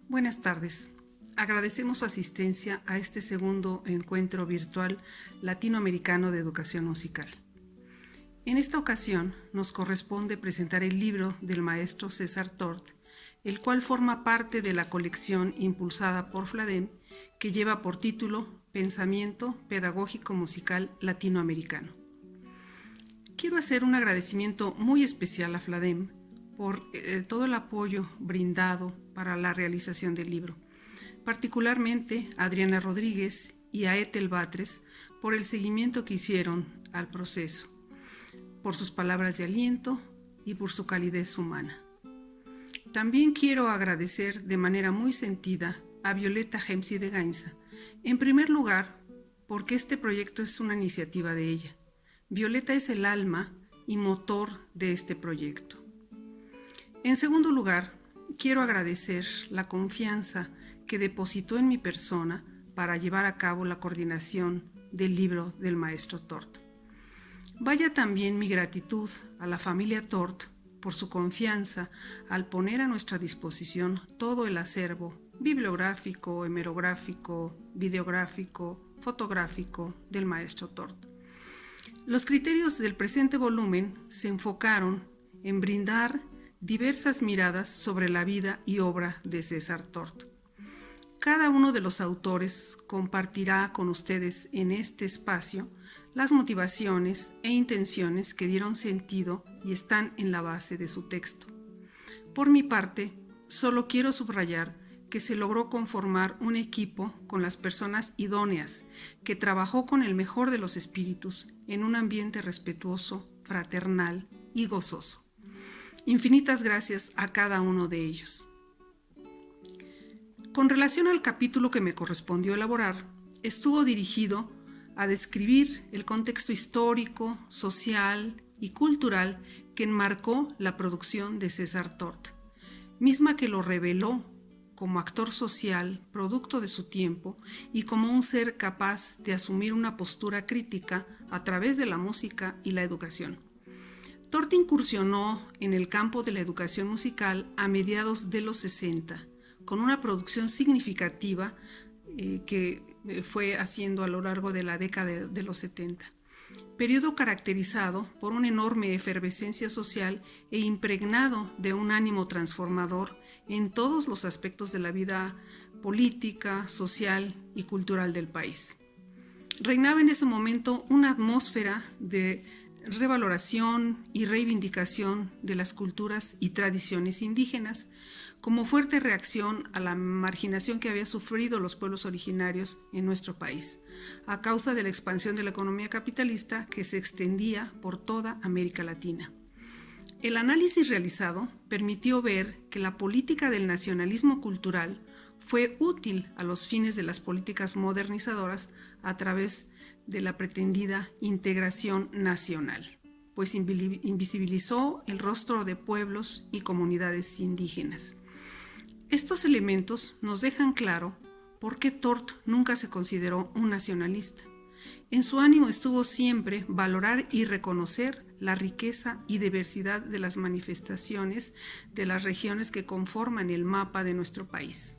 Buenas tardes. Agradecemos su asistencia a este segundo encuentro virtual latinoamericano de educación musical. En esta ocasión nos corresponde presentar el libro del maestro César Tort, el cual forma parte de la colección impulsada por FLADEM que lleva por título Pensamiento Pedagógico Musical Latinoamericano. Quiero hacer un agradecimiento muy especial a FLADEM por todo el apoyo brindado para la realización del libro, particularmente a Adriana Rodríguez y a Ethel Batres por el seguimiento que hicieron al proceso, por sus palabras de aliento y por su calidez humana. También quiero agradecer de manera muy sentida a Violeta Hemsi de Gainza, en primer lugar porque este proyecto es una iniciativa de ella. Violeta es el alma y motor de este proyecto. En segundo lugar, quiero agradecer la confianza que depositó en mi persona para llevar a cabo la coordinación del libro del maestro Tort. Vaya también mi gratitud a la familia Tort por su confianza al poner a nuestra disposición todo el acervo bibliográfico, hemerográfico, videográfico, fotográfico del maestro Tort. Los criterios del presente volumen se enfocaron en brindar diversas miradas sobre la vida y obra de César Tort. Cada uno de los autores compartirá con ustedes en este espacio las motivaciones e intenciones que dieron sentido y están en la base de su texto. Por mi parte, solo quiero subrayar que se logró conformar un equipo con las personas idóneas, que trabajó con el mejor de los espíritus en un ambiente respetuoso, fraternal y gozoso. Infinitas gracias a cada uno de ellos. Con relación al capítulo que me correspondió elaborar, estuvo dirigido a describir el contexto histórico, social y cultural que enmarcó la producción de César Tort, misma que lo reveló como actor social, producto de su tiempo, y como un ser capaz de asumir una postura crítica a través de la música y la educación. Tort incursionó en el campo de la educación musical a mediados de los 60, con una producción significativa que fue haciendo a lo largo de la década de los 70. Periodo caracterizado por una enorme efervescencia social e impregnado de un ánimo transformador en todos los aspectos de la vida política, social y cultural del país. Reinaba en ese momento una atmósfera de revaloración y reivindicación de las culturas y tradiciones indígenas, como fuerte reacción a la marginación que había sufrido los pueblos originarios en nuestro país, a causa de la expansión de la economía capitalista que se extendía por toda América Latina. El análisis realizado permitió ver que la política del nacionalismo cultural fue útil a los fines de las políticas modernizadoras a través de la pretendida integración nacional, pues invisibilizó el rostro de pueblos y comunidades indígenas. Estos elementos nos dejan claro por qué Tort nunca se consideró un nacionalista. En su ánimo estuvo siempre valorar y reconocer la riqueza y diversidad de las manifestaciones de las regiones que conforman el mapa de nuestro país.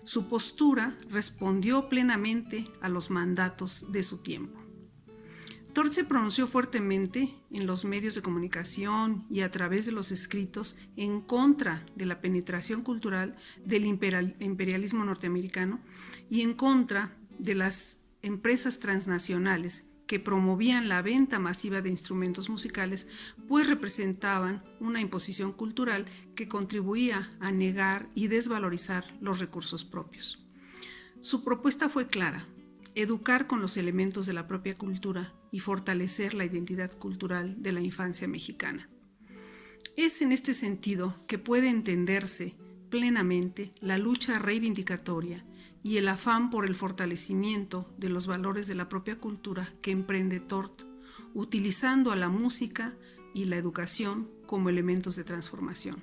Su postura respondió plenamente a los mandatos de su tiempo. Tort se pronunció fuertemente en los medios de comunicación y a través de los escritos en contra de la penetración cultural del imperialismo norteamericano y en contra de las empresas transnacionales que promovían la venta masiva de instrumentos musicales, pues representaban una imposición cultural que contribuía a negar y desvalorizar los recursos propios. Su propuesta fue clara: educar con los elementos de la propia cultura y fortalecer la identidad cultural de la infancia mexicana. Es en este sentido que puede entenderse plenamente la lucha reivindicatoria y el afán por el fortalecimiento de los valores de la propia cultura que emprende Tort, utilizando a la música y la educación como elementos de transformación.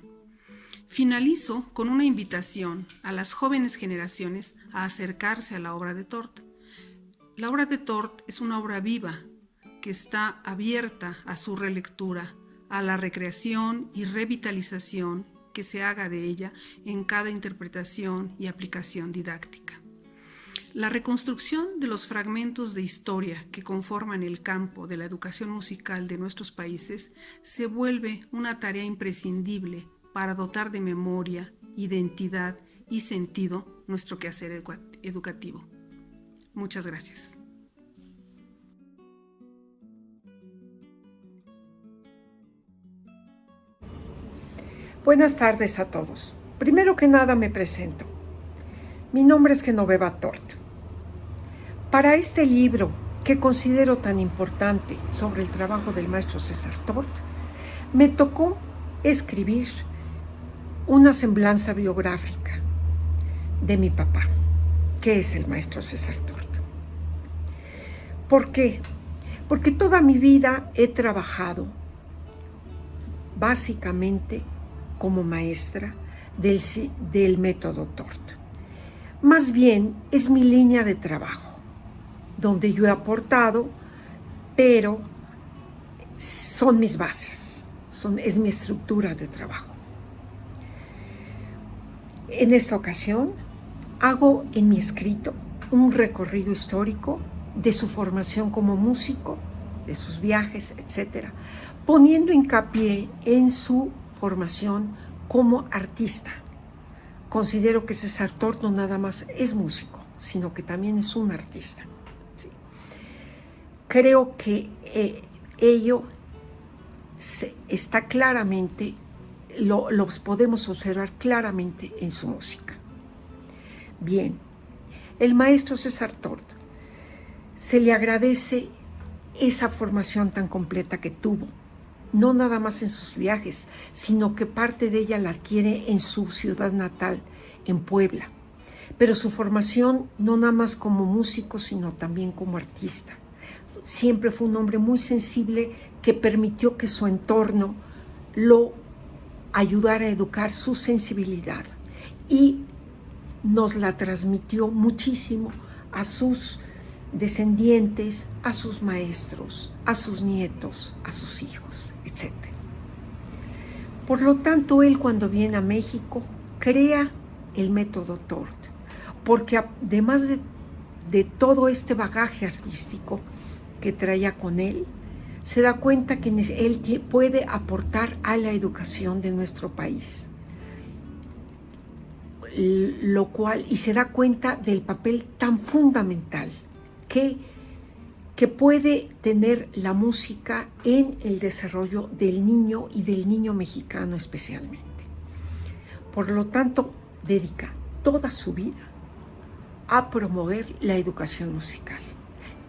Finalizo con una invitación a las jóvenes generaciones a acercarse a la obra de Tort. La obra de Tort es una obra viva que está abierta a su relectura, a la recreación y revitalización que se haga de ella en cada interpretación y aplicación didáctica. La reconstrucción de los fragmentos de historia que conforman el campo de la educación musical de nuestros países se vuelve una tarea imprescindible para dotar de memoria, identidad y sentido nuestro quehacer educativo. Muchas gracias. Buenas tardes a todos. Primero que nada me presento. Mi nombre es Genoveva Tort. Para este libro, que considero tan importante sobre el trabajo del maestro César Tort, me tocó escribir una semblanza biográfica de mi papá, que es el maestro César Tort. ¿Por qué? Porque toda mi vida he trabajado básicamente como maestra del método Tort. Más bien es mi línea de trabajo, donde yo he aportado, pero son mis bases, es mi estructura de trabajo. En esta ocasión hago en mi escrito un recorrido histórico de su formación como músico, de sus viajes, etc., poniendo hincapié en su formación como artista. Considero que César Tort no nada más es músico, sino que también es un artista. ¿Sí? Creo que ello está claramente, los podemos observar claramente en su música. Bien, el maestro César Tort se le agradece esa formación tan completa que tuvo, no nada más en sus viajes, sino que parte de ella la adquiere en su ciudad natal, en Puebla. Pero su formación no nada más como músico, sino también como artista. Siempre fue un hombre muy sensible que permitió que su entorno lo ayudara a educar su sensibilidad y nos la transmitió muchísimo a sus descendientes, a sus maestros, a sus nietos, a sus hijos, etc. Por lo tanto, él cuando viene a México crea el método Tort, porque además de todo este bagaje artístico que traía con él, se da cuenta que él puede aportar a la educación de nuestro país, lo cual, y se da cuenta del papel tan fundamental que puede tener la música en el desarrollo del niño y del niño mexicano especialmente. Por lo tanto, dedica toda su vida a promover la educación musical.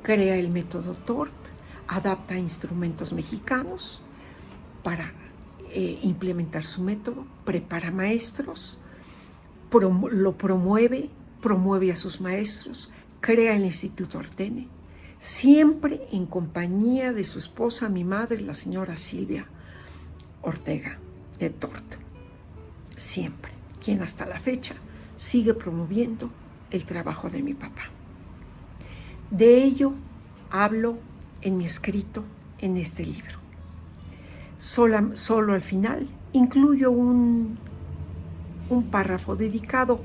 Crea el método Tort, adapta instrumentos mexicanos para implementar su método, prepara maestros, lo promueve a sus maestros, crea el Instituto Artene, siempre en compañía de su esposa, mi madre, la señora Silvia Ortega de Tort. Siempre, quien hasta la fecha sigue promoviendo el trabajo de mi papá. De ello hablo en mi escrito en este libro. Solo al final incluyo un párrafo dedicado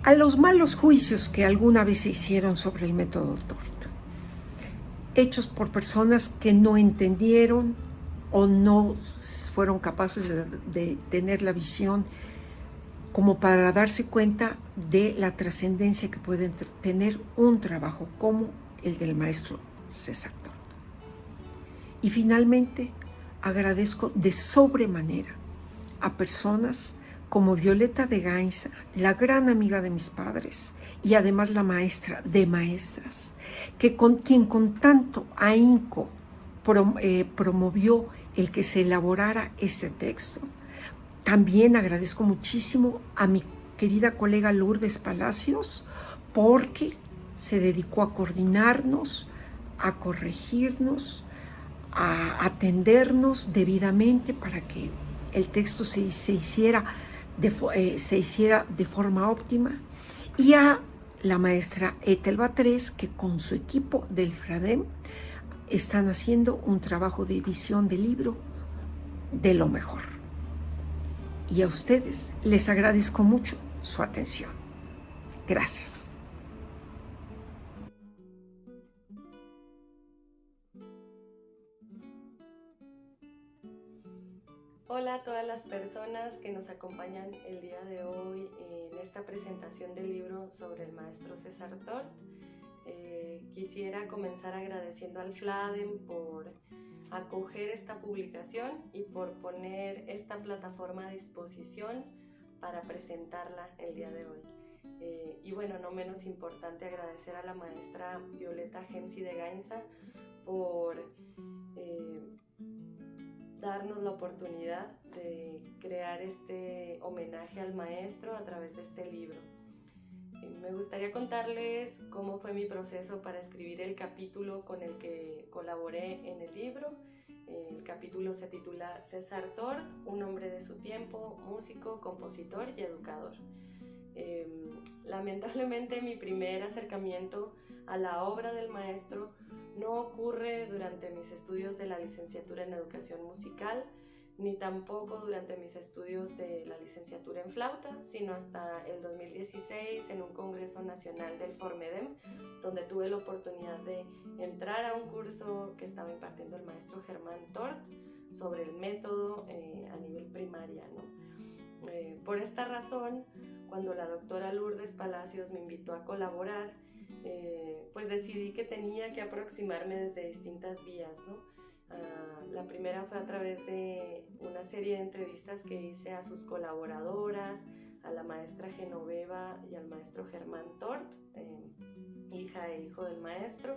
a los malos juicios que alguna vez se hicieron sobre el método Tort, hechos por personas que no entendieron o no fueron capaces de tener la visión como para darse cuenta de la trascendencia que puede tener un trabajo como el del maestro César Tort. Y finalmente, agradezco de sobremanera a personas como Violeta de Gainza, la gran amiga de mis padres y además la maestra de maestras, quien con tanto ahínco promovió el que se elaborara este texto. También agradezco muchísimo a mi querida colega Lourdes Palacios, porque se dedicó a coordinarnos, a corregirnos, a atendernos debidamente para que el texto se hiciera de forma óptima, y a la maestra Ethel Batres, que con su equipo del FRADEM están haciendo un trabajo de edición de libro de lo mejor. Y a ustedes les agradezco mucho su atención. Gracias. Hola a todas las personas que nos acompañan el día de hoy en esta presentación del libro sobre el maestro César Tort. Quisiera comenzar agradeciendo al FLADEM por acoger esta publicación y por poner esta plataforma a disposición para presentarla el día de hoy. Y bueno, no menos importante, agradecer a la maestra Violeta Gemsi de Gainza por darnos la oportunidad de crear este homenaje al maestro a través de este libro. Me gustaría contarles cómo fue mi proceso para escribir el capítulo con el que colaboré en el libro. El capítulo se titula César Tort, un hombre de su tiempo, músico, compositor y educador. Lamentablemente mi primer acercamiento a la obra del maestro no ocurre durante mis estudios de la licenciatura en educación musical, ni tampoco durante mis estudios de la licenciatura en flauta, sino hasta el 2016 en un congreso nacional del Formedem, donde tuve la oportunidad de entrar a un curso que estaba impartiendo el maestro Germán Tort sobre el método a nivel primaria, ¿no? Por esta razón, cuando la doctora Lourdes Palacios me invitó a colaborar, pues decidí que tenía que aproximarme desde distintas vías, ¿no? La primera fue a través de una serie de entrevistas que hice a sus colaboradoras, a la maestra Genoveva y al maestro Germán Tort, hija e hijo del maestro,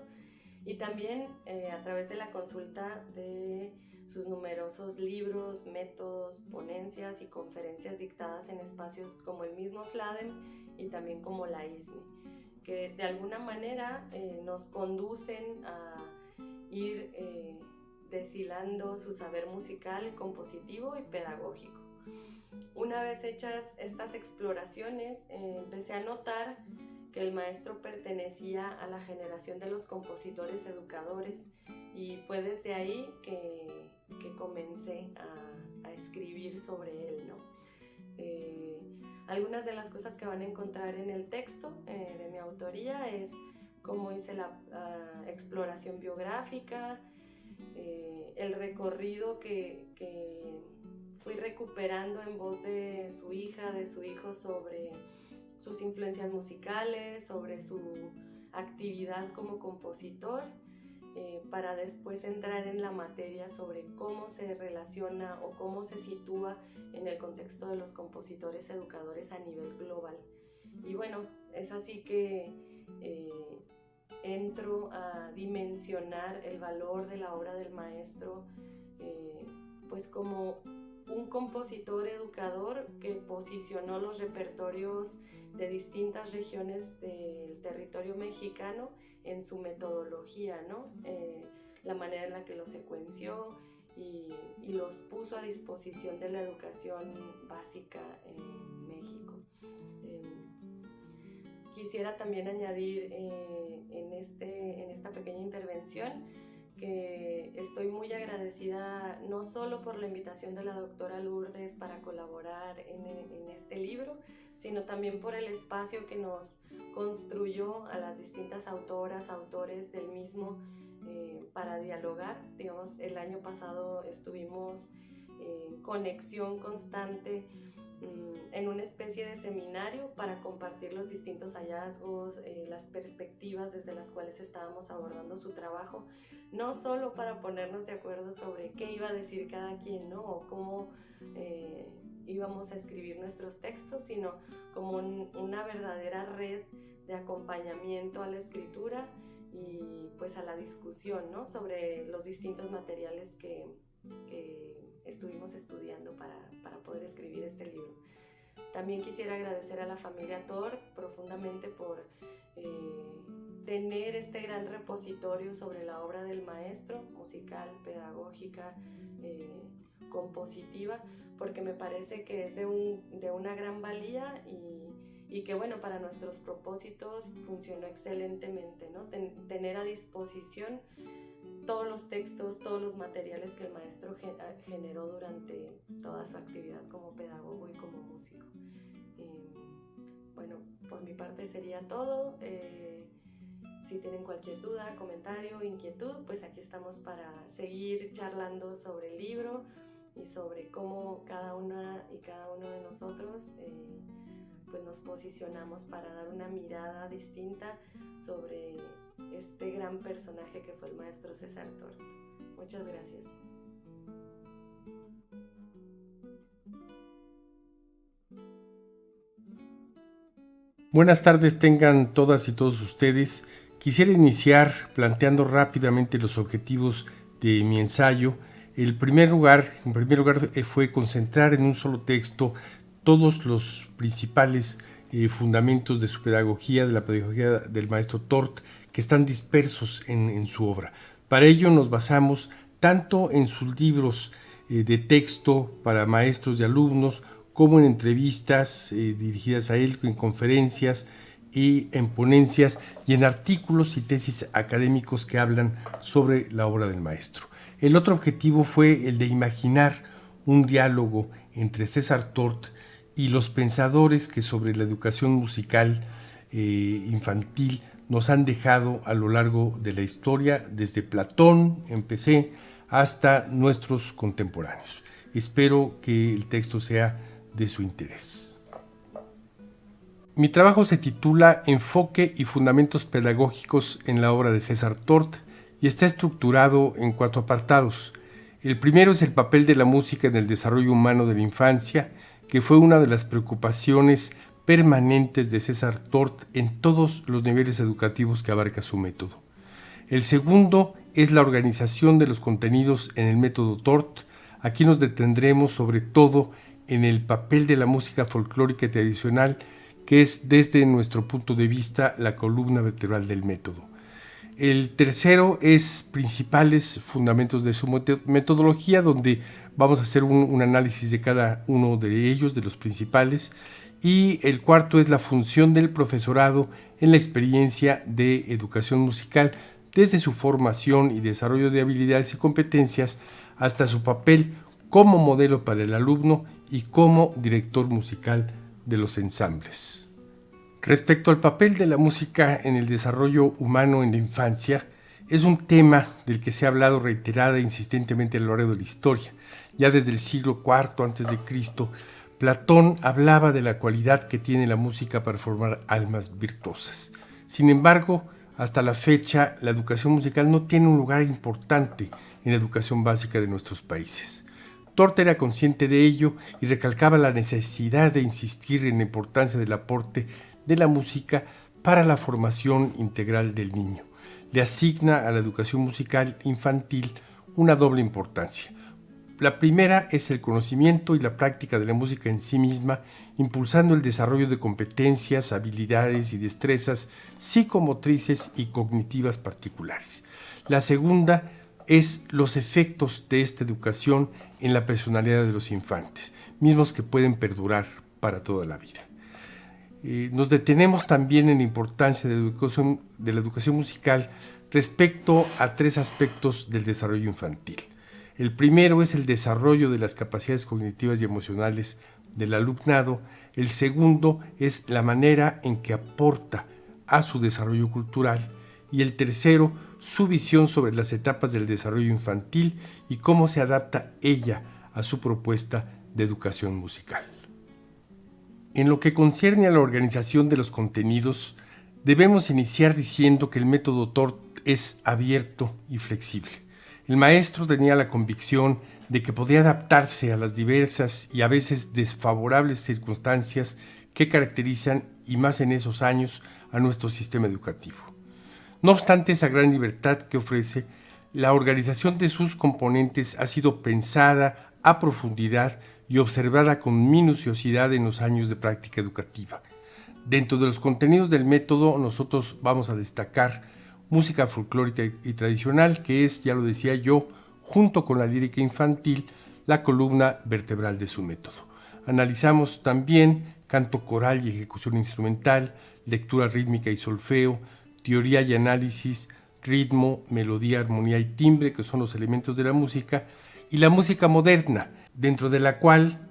y también a través de la consulta de sus numerosos libros, métodos, ponencias y conferencias dictadas en espacios como el mismo FLADEM y también como la ISME, que de alguna manera nos conducen a ir deshilando su saber musical, compositivo y pedagógico. Una vez hechas estas exploraciones, empecé a notar que el maestro pertenecía a la generación de los compositores educadores, y fue desde ahí que comencé a escribir sobre él, ¿no? Algunas de las cosas que van a encontrar en el texto de mi autoría es cómo hice la exploración biográfica, el recorrido que fui recuperando en voz de su hija, de su hijo, sobre sus influencias musicales, sobre su actividad como compositor, para después entrar en la materia sobre cómo se relaciona o cómo se sitúa en el contexto de los compositores educadores a nivel global. Y bueno, es así que entro a dimensionar el valor de la obra del maestro, pues como un compositor educador que posicionó los repertorios de distintas regiones del territorio mexicano en su metodología, ¿no? La manera en la que los secuenció y los puso a disposición de la educación básica en México. Quisiera también añadir en esta pequeña intervención que estoy muy agradecida no solo por la invitación de la doctora Lourdes para colaborar en este libro, sino también por el espacio que nos construyó a las distintas autoras, autores del mismo para dialogar. Digamos, el año pasado estuvimos en conexión constante en una especie de seminario para compartir los distintos hallazgos, las perspectivas desde las cuales estábamos abordando su trabajo, no solo para ponernos de acuerdo sobre qué iba a decir cada quien, ¿no? O cómo íbamos a escribir nuestros textos, sino como una verdadera red de acompañamiento a la escritura y pues a la discusión, ¿no? Sobre los distintos materiales que estuvimos estudiando para poder escribir este libro. También quisiera agradecer a la familia Tort profundamente por tener este gran repositorio sobre la obra del maestro, musical, pedagógica, compositiva, porque me parece que es de una gran valía y que bueno, para nuestros propósitos funcionó excelentemente, ¿no? Tener a disposición todos los textos, todos los materiales que el maestro generó durante toda su actividad como pedagogo y como músico. Bueno, por mi parte sería todo. Si tienen cualquier duda, comentario, inquietud, pues aquí estamos para seguir charlando sobre el libro y sobre cómo cada una y cada uno de nosotros pues nos posicionamos para dar una mirada distinta sobre este gran personaje que fue el maestro César Tort. Muchas gracias. Buenas tardes tengan todas y todos ustedes. Quisiera iniciar planteando rápidamente los objetivos de mi ensayo. En primer lugar fue concentrar en un solo texto todos los principales fundamentos de su pedagogía, de la pedagogía del maestro Tort, que están dispersos en su obra. Para ello nos basamos tanto en sus libros de texto para maestros y alumnos, como en entrevistas dirigidas a él, en conferencias y en ponencias y en artículos y tesis académicos que hablan sobre la obra del maestro. El otro objetivo fue el de imaginar un diálogo entre César Tort y los pensadores que sobre la educación musical infantil nos han dejado a lo largo de la historia, desde Platón, empecé, hasta nuestros contemporáneos. Espero que el texto sea de su interés. Mi trabajo se titula Enfoque y fundamentos pedagógicos en la obra de César Tort y está estructurado en 4 apartados. El primero es el papel de la música en el desarrollo humano de la infancia, que fue una de las preocupaciones permanentes de César Tort en todos los niveles educativos que abarca su método. El segundo es la organización de los contenidos en el método Tort. Aquí nos detendremos sobre todo en el papel de la música folclórica y tradicional, que es desde nuestro punto de vista la columna vertebral del método. El tercero es principales fundamentos de su metodología, donde vamos a hacer un análisis de cada uno de ellos, de los principales. Y el cuarto es la función del profesorado en la experiencia de educación musical, desde su formación y desarrollo de habilidades y competencias hasta su papel como modelo para el alumno y como director musical de los ensambles. Respecto al papel de la música en el desarrollo humano en la infancia, es un tema del que se ha hablado reiterada e insistentemente a lo largo de la historia. Ya desde el siglo IV a.C., Platón hablaba de la cualidad que tiene la música para formar almas virtuosas. Sin embargo, hasta la fecha, la educación musical no tiene un lugar importante en la educación básica de nuestros países. Tort era consciente de ello y recalcaba la necesidad de insistir en la importancia del aporte de la música para la formación integral del niño. Le asigna a la educación musical infantil una doble importancia. La primera es el conocimiento y la práctica de la música en sí misma, impulsando el desarrollo de competencias, habilidades y destrezas psicomotrices y cognitivas particulares. La segunda es los efectos de esta educación en la personalidad de los infantes, mismos que pueden perdurar para toda la vida. Nos detenemos también en la importancia de la educación musical respecto a 3 aspectos del desarrollo infantil. El primero es el desarrollo de las capacidades cognitivas y emocionales del alumnado. El segundo es la manera en que aporta a su desarrollo cultural. Y el tercero, su visión sobre las etapas del desarrollo infantil y cómo se adapta ella a su propuesta de educación musical. En lo que concierne a la organización de los contenidos, debemos iniciar diciendo que el método Tort es abierto y flexible. El maestro tenía la convicción de que podía adaptarse a las diversas y a veces desfavorables circunstancias que caracterizan, y más en esos años, a nuestro sistema educativo. No obstante esa gran libertad que ofrece, la organización de sus componentes ha sido pensada a profundidad y observada con minuciosidad en los años de práctica educativa. Dentro de los contenidos del método, nosotros vamos a destacar música folclórica y tradicional, que es, ya lo decía yo, junto con la lírica infantil, la columna vertebral de su método. Analizamos también canto coral y ejecución instrumental, lectura rítmica y solfeo, teoría y análisis, ritmo, melodía, armonía y timbre, que son los elementos de la música, y la música moderna, dentro de la cual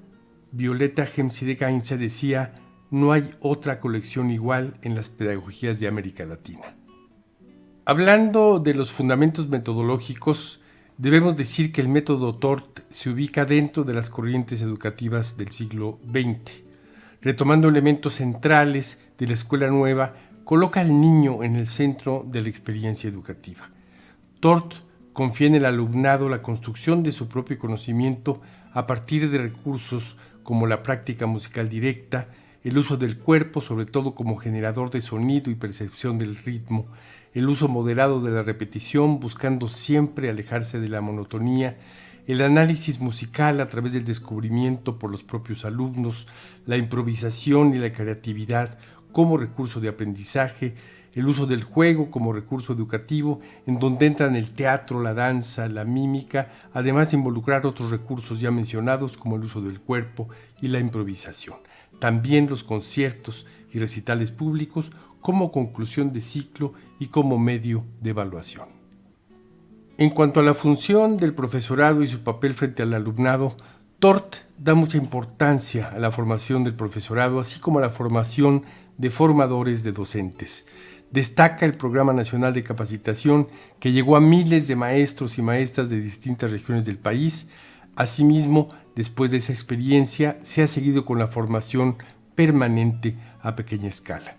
Violeta Gemsi de Gainza decía: no hay otra colección igual en las pedagogías de América Latina. Hablando de los fundamentos metodológicos, debemos decir que el método Tort se ubica dentro de las corrientes educativas del siglo XX. Retomando elementos centrales de la escuela nueva, coloca al niño en el centro de la experiencia educativa. Tort confía en el alumnado la construcción de su propio conocimiento a partir de recursos como la práctica musical directa, el uso del cuerpo, sobre todo como generador de sonido y percepción del ritmo, el uso moderado de la repetición, buscando siempre alejarse de la monotonía, el análisis musical a través del descubrimiento por los propios alumnos, la improvisación y la creatividad como recurso de aprendizaje, el uso del juego como recurso educativo, en donde entran el teatro, la danza, la mímica, además de involucrar otros recursos ya mencionados como el uso del cuerpo y la improvisación. También los conciertos y recitales públicos como conclusión de ciclo y como medio de evaluación. En cuanto a la función del profesorado y su papel frente al alumnado, Tort da mucha importancia a la formación del profesorado, así como a la formación de formadores de docentes. Destaca el Programa Nacional de Capacitación, que llegó a miles de maestros y maestras de distintas regiones del país. Asimismo, después de esa experiencia, se ha seguido con la formación permanente a pequeña escala.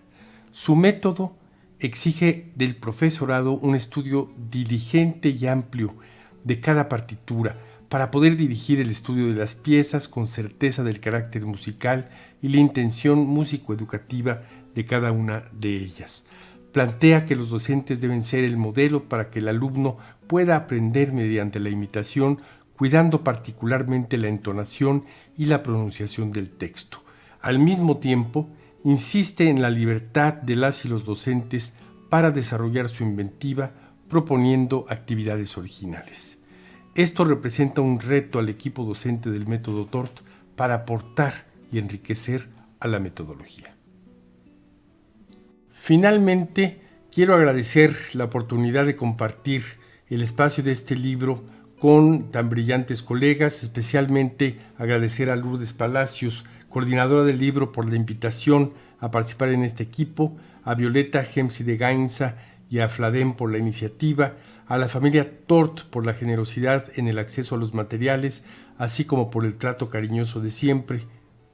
Su método exige del profesorado un estudio diligente y amplio de cada partitura para poder dirigir el estudio de las piezas con certeza del carácter musical y la intención músico-educativa de cada una de ellas. Plantea que los docentes deben ser el modelo para que el alumno pueda aprender mediante la imitación, cuidando particularmente la entonación y la pronunciación del texto. Al mismo tiempo, insiste en la libertad de las y los docentes para desarrollar su inventiva, proponiendo actividades originales. Esto representa un reto al equipo docente del método Tort para aportar y enriquecer a la metodología. Finalmente, quiero agradecer la oportunidad de compartir el espacio de este libro con tan brillantes colegas, especialmente agradecer a Lourdes Palacios, coordinadora del libro, por la invitación a participar en este equipo, a Violeta Gemsi de Gainza y a Fladén por la iniciativa, a la familia Tort por la generosidad en el acceso a los materiales, así como por el trato cariñoso de siempre.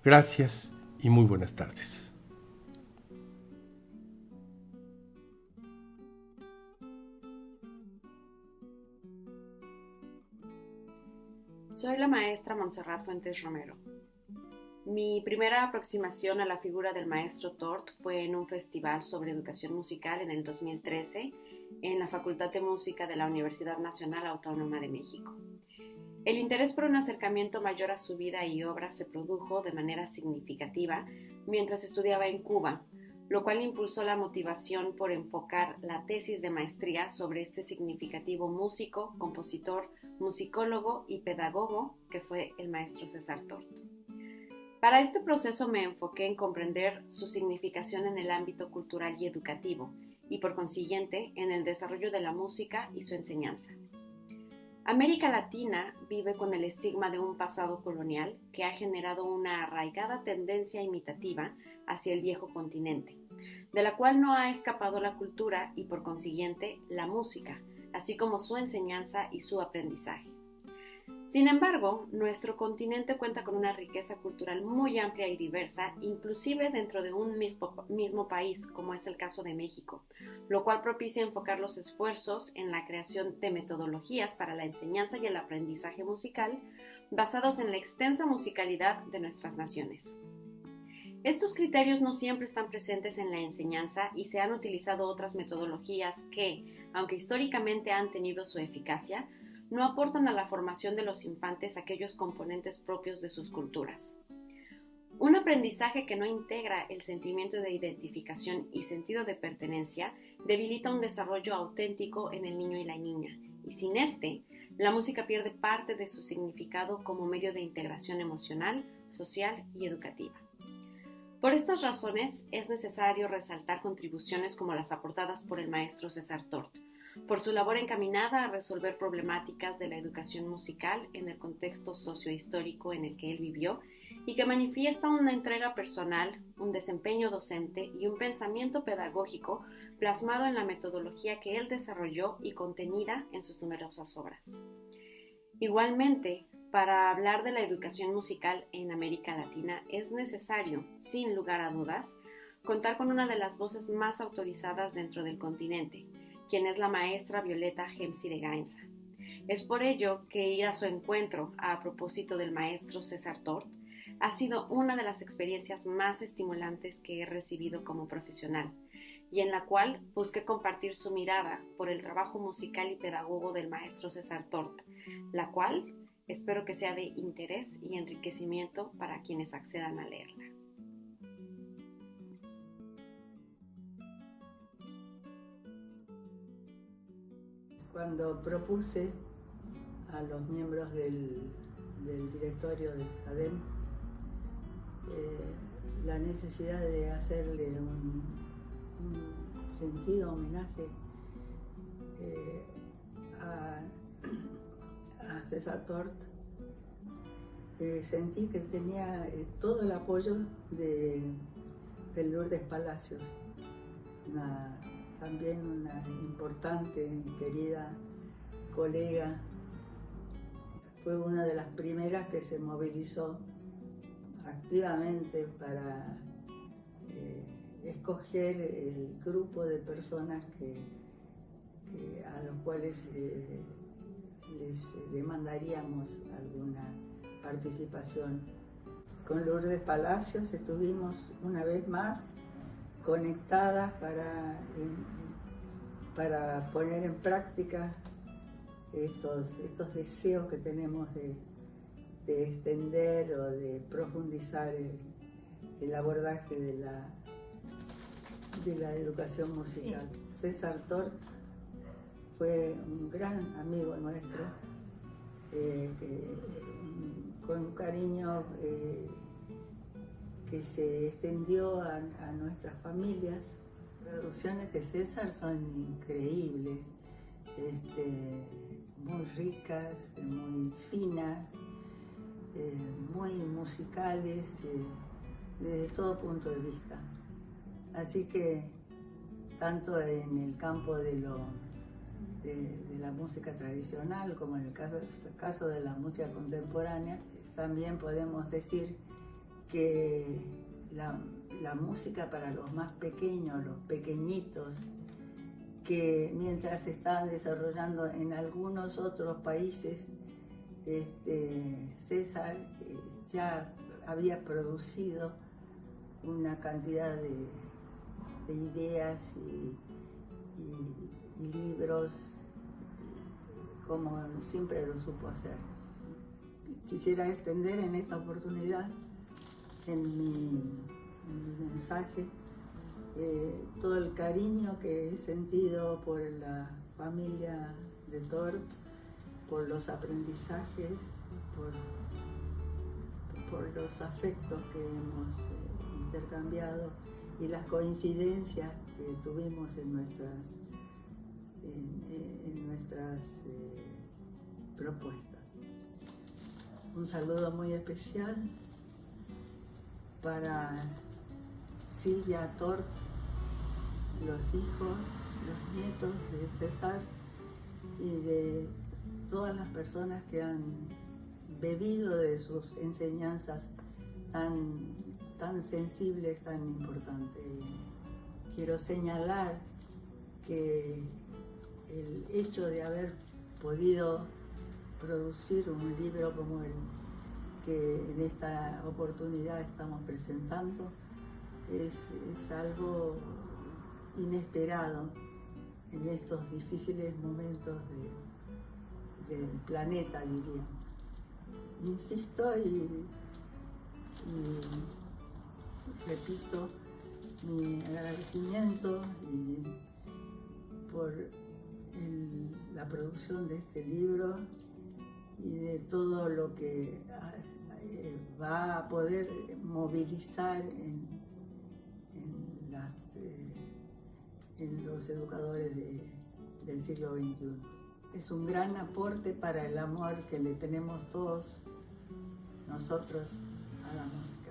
Gracias y muy buenas tardes. Soy la maestra Montserrat Fuentes Romero. Mi primera aproximación a la figura del maestro Tort fue en un festival sobre educación musical en el 2013 en la Facultad de Música de la Universidad Nacional Autónoma de México. El interés por un acercamiento mayor a su vida y obra se produjo de manera significativa mientras estudiaba en Cuba, lo cual impulsó la motivación por enfocar la tesis de maestría sobre este significativo músico, compositor, musicólogo y pedagogo que fue el maestro César Tort. Para este proceso me enfoqué en comprender su significación en el ámbito cultural y educativo y por consiguiente en el desarrollo de la música y su enseñanza. América Latina vive con el estigma de un pasado colonial que ha generado una arraigada tendencia imitativa hacia el viejo continente, de la cual no ha escapado la cultura y por consiguiente la música, así como su enseñanza y su aprendizaje. Sin embargo, nuestro continente cuenta con una riqueza cultural muy amplia y diversa, inclusive dentro de un mismo país, como es el caso de México, lo cual propicia enfocar los esfuerzos en la creación de metodologías para la enseñanza y el aprendizaje musical basados en la extensa musicalidad de nuestras naciones. Estos criterios no siempre están presentes en la enseñanza y se han utilizado otras metodologías que, aunque históricamente han tenido su eficacia, no aportan a la formación de los infantes aquellos componentes propios de sus culturas. Un aprendizaje que no integra el sentimiento de identificación y sentido de pertenencia debilita un desarrollo auténtico en el niño y la niña, y sin este, la música pierde parte de su significado como medio de integración emocional, social y educativa. Por estas razones, es necesario resaltar contribuciones como las aportadas por el maestro César Tort, por su labor encaminada a resolver problemáticas de la educación musical en el contexto sociohistórico en el que él vivió y que manifiesta una entrega personal, un desempeño docente y un pensamiento pedagógico plasmado en la metodología que él desarrolló y contenida en sus numerosas obras. Igualmente, para hablar de la educación musical en América Latina es necesario, sin lugar a dudas, contar con una de las voces más autorizadas dentro del continente, quien es la maestra Violeta Gemsi de Gainza. Es por ello que ir a su encuentro a propósito del maestro César Tort ha sido una de las experiencias más estimulantes que he recibido como profesional y en la cual busqué compartir su mirada por el trabajo musical y pedagogo del maestro César Tort, la cual espero que sea de interés y enriquecimiento para quienes accedan a leerla. Cuando propuse a los miembros del directorio del CADEM la necesidad de hacerle un sentido homenaje a César Tort, sentí que tenía todo el apoyo de Lourdes Palacios, también una importante y querida colega. Fue una de las primeras que se movilizó activamente para escoger el grupo de personas a los cuales les demandaríamos alguna participación. Con Lourdes Palacios estuvimos una vez más conectadas para poner en práctica estos deseos que tenemos de extender o de profundizar el abordaje de la educación musical. César Tort fue un gran amigo nuestro, con un cariño que se extendió a nuestras familias. Las producciones de César son increíbles, muy ricas, muy finas, muy musicales, desde todo punto de vista. Así que, tanto en el campo de la música tradicional como en el caso de la música contemporánea, también podemos decir que la música para los más pequeños, los pequeñitos, que mientras se está desarrollando en algunos otros países, César ya había producido una cantidad de ideas y libros, como siempre lo supo hacer. Quisiera extender en esta oportunidad, en mi mensaje, todo el cariño que he sentido por la familia de Tort, por los aprendizajes, por los afectos que hemos intercambiado y las coincidencias que tuvimos en nuestras propuestas. Un saludo muy especial para Silvia Tort, los hijos, los nietos de César y de todas las personas que han bebido de sus enseñanzas tan sensibles, tan importantes. Quiero señalar que el hecho de haber podido producir un libro como el que en esta oportunidad estamos presentando es algo inesperado en estos difíciles momentos del planeta, diríamos. Insisto y repito mi agradecimiento por la producción de este libro y de todo lo que va a poder movilizar en los educadores del siglo XXI. Es un gran aporte para el amor que le tenemos todos nosotros a la música.